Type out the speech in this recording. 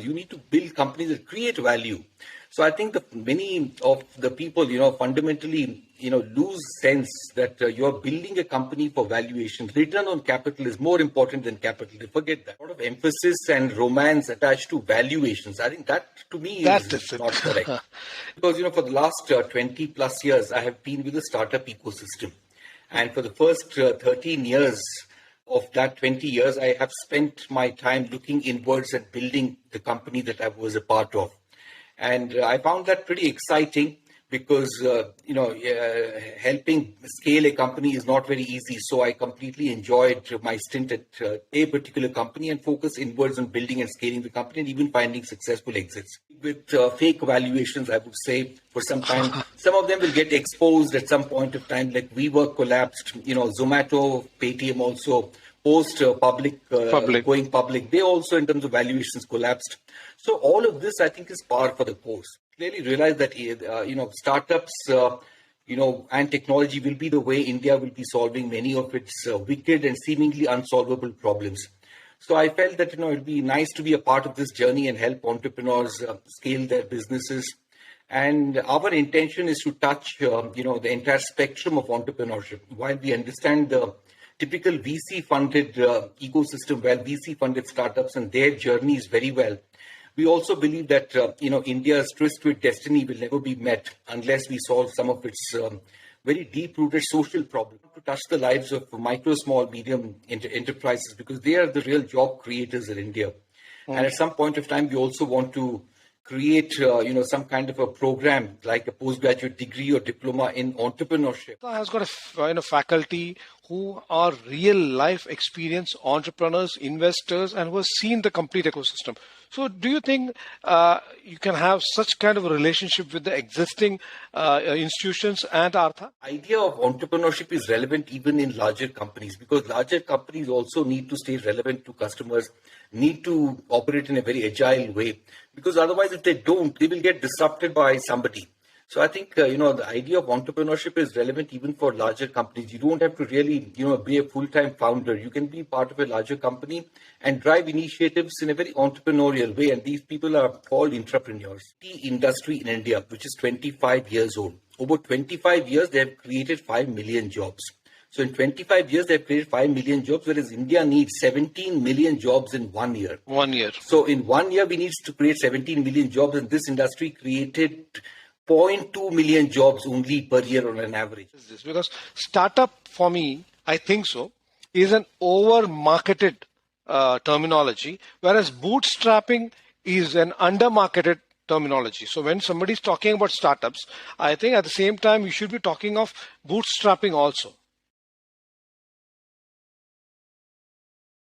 You need to build companies that create value. So I think that many of the people, fundamentally, lose sense that you're building a company for valuation. Return on capital is more important than capital. They forget that. A lot of emphasis and romance attached to valuations. I think that, to me, is not correct. Because, for the last 20 plus years, I have been with the startup ecosystem. And for the first 13 years of that 20 years, I have spent my time looking inwards and building the company that I was a part of. And I found that pretty exciting because, helping scale a company is not very easy. So I completely enjoyed my stint at a particular company and focus inwards on building and scaling the company and even finding successful exits. With fake valuations, I would say, for some time, some of them will get exposed at some point of time, like WeWork collapsed, Zomato, Paytm also going public. They also, in terms of valuations, collapsed. So all of this, I think, is par for the course. Clearly realize that, startups, and technology will be the way India will be solving many of its wicked and seemingly unsolvable problems. So I felt that, it would be nice to be a part of this journey and help entrepreneurs scale their businesses. And our intention is to touch, the entire spectrum of entrepreneurship. While we understand the typical VC-funded ecosystem, well, VC-funded startups and their journeys very well, we also believe that, India's tryst with destiny will never be met unless we solve some of its very deep-rooted social problems to touch the lives of micro, small, medium enterprises, because they are the real job creators in India. And at some point of time, we also want to create, some kind of a program like a postgraduate degree or diploma in entrepreneurship. Has got a faculty who are real life experience entrepreneurs, investors, and who have seen the complete ecosystem. So do you think you can have such kind of a relationship with the existing institutions and Artha? Idea of entrepreneurship is relevant even in larger companies, because larger companies also need to stay relevant to customers, need to operate in a very agile way, because otherwise if they don't, they will get disrupted by somebody. So I think, the idea of entrepreneurship is relevant even for larger companies. You don't have to really, be a full-time founder. You can be part of a larger company and drive initiatives in a very entrepreneurial way. And these people are called entrepreneurs. The industry in India, which is 25 years old, over 25 years, they have created 5 million jobs. So in 25 years, they've created 5 million jobs, whereas India needs 17 million jobs in 1 year. 1 year. So in 1 year, we need to create 17 million jobs, and this industry created 0.2 million jobs only per year on an average. Because startup, for me, I think so, is an over-marketed terminology, whereas bootstrapping is an under-marketed terminology. So when somebody is talking about startups, I think at the same time, you should be talking of bootstrapping also.